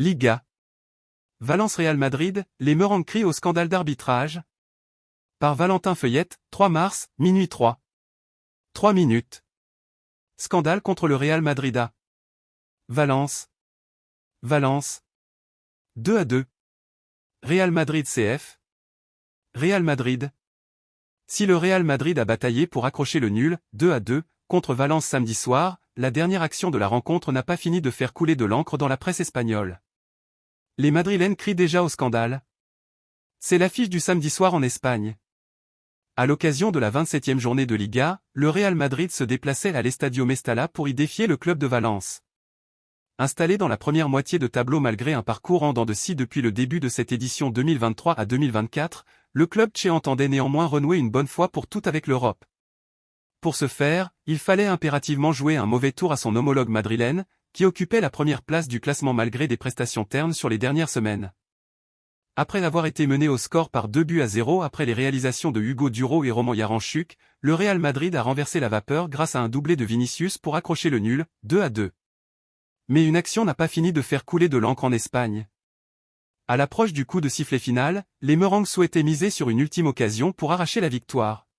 Liga. Valence-Real Madrid, les Merengues crient au scandale d'arbitrage. Par Valentin Feuillette, 3 mars, minuit 3. 3 minutes. Scandale contre le Real Madrid à Valence. Valence. 2-2. Real Madrid CF. Real Madrid. Si le Real Madrid a bataillé pour accrocher le nul, 2-2, contre Valence samedi soir, la dernière action de la rencontre n'a pas fini de faire couler de l'encre dans la presse espagnole. Les Madrilènes crient déjà au scandale. C'est l'affiche du samedi soir en Espagne. À l'occasion de la 27e journée de Liga, le Real Madrid se déplaçait à l'Estadio Mestalla pour y défier le club de Valence. Installé dans la première moitié de tableau malgré un parcours en dents de scie depuis le début de cette édition 2023 à 2024, le club tché entendait néanmoins renouer une bonne fois pour toutes avec l'Europe. Pour ce faire, il fallait impérativement jouer un mauvais tour à son homologue madrilène, qui occupait la première place du classement malgré des prestations ternes sur les dernières semaines. Après avoir été mené au score par 2-0 après les réalisations de Hugo Duro et Roman Yaranchuk, le Real Madrid a renversé la vapeur grâce à un doublé de Vinicius pour accrocher le nul, 2-2. Mais une action n'a pas fini de faire couler de l'encre en Espagne. À l'approche du coup de sifflet final, les Merengues souhaitaient miser sur une ultime occasion pour arracher la victoire.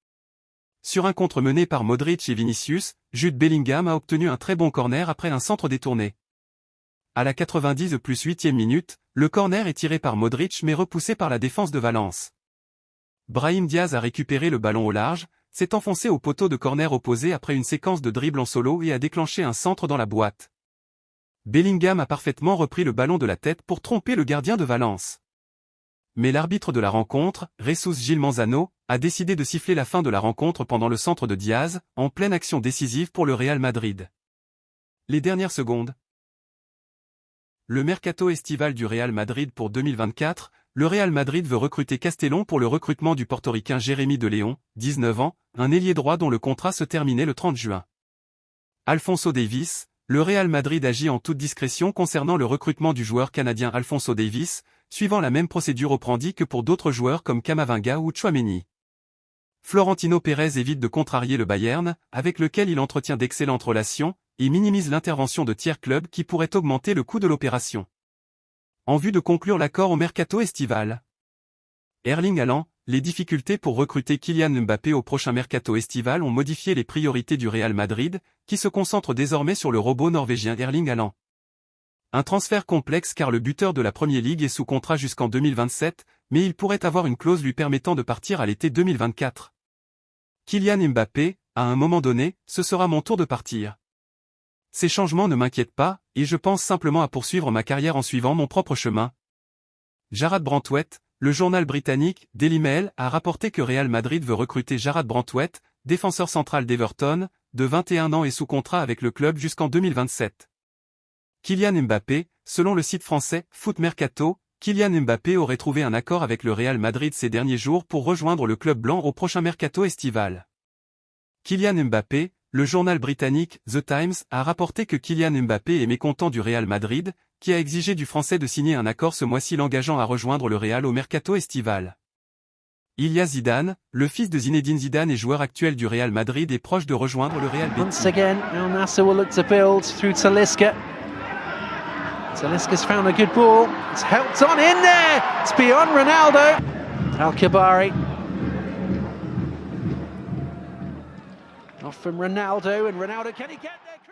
Sur un contre mené par Modric et Vinicius, Jude Bellingham a obtenu un très bon corner après un centre détourné. À la 90+8e minute, le corner est tiré par Modric mais repoussé par la défense de Valence. Brahim Diaz a récupéré le ballon au large, s'est enfoncé au poteau de corner opposé après une séquence de dribbles en solo et a déclenché un centre dans la boîte. Bellingham a parfaitement repris le ballon de la tête pour tromper le gardien de Valence. Mais l'arbitre de la rencontre, Jesus Gil Manzano, a décidé de siffler la fin de la rencontre pendant le centre de Diaz, en pleine action décisive pour le Real Madrid. Les dernières secondes. Le mercato estival du Real Madrid pour 2024, le Real Madrid veut recruter Castellón pour le recrutement du portoricain Jérémy de León, 19 ans, un ailier droit dont le contrat se terminait le 30 juin. Alphonso Davies, le Real Madrid agit en toute discrétion concernant le recrutement du joueur canadien Alphonso Davies, suivant la même procédure operandi que pour d'autres joueurs comme Camavinga ou Tchouaméni. Florentino Pérez évite de contrarier le Bayern, avec lequel il entretient d'excellentes relations, et minimise l'intervention de tiers clubs qui pourraient augmenter le coût de l'opération. En vue de conclure l'accord au mercato estival. Erling Haaland, les difficultés pour recruter Kylian Mbappé au prochain mercato estival ont modifié les priorités du Real Madrid, qui se concentre désormais sur le robot norvégien Erling Haaland. Un transfert complexe car le buteur de la Premier League est sous contrat jusqu'en 2027, mais il pourrait avoir une clause lui permettant de partir à l'été 2024. Kylian Mbappé, à un moment donné, ce sera mon tour de partir. Ces changements ne m'inquiètent pas, et je pense simplement à poursuivre ma carrière en suivant mon propre chemin. Jarrad Branthwaite, le journal britannique Daily Mail a rapporté que Real Madrid veut recruter Jarrad Branthwaite, défenseur central d'Everton, de 21 ans et sous contrat avec le club jusqu'en 2027. Kylian Mbappé, selon le site français Foot Mercato, Kylian Mbappé aurait trouvé un accord avec le Real Madrid ces derniers jours pour rejoindre le club blanc au prochain mercato estival. Kylian Mbappé, le journal britannique The Times a rapporté que Kylian Mbappé est mécontent du Real Madrid, qui a exigé du Français de signer un accord ce mois-ci l'engageant à rejoindre le Real au mercato estival. Ilya Zidane, le fils de Zinedine Zidane et joueur actuel du Real Madrid est proche de rejoindre le Real Betis. Once again, Al Nassr will look to build through Talisca. Talisca's found a good ball. It's helped on in there. It's beyond Ronaldo. Al-Kabari. Off from Ronaldo, and Ronaldo, can he get there?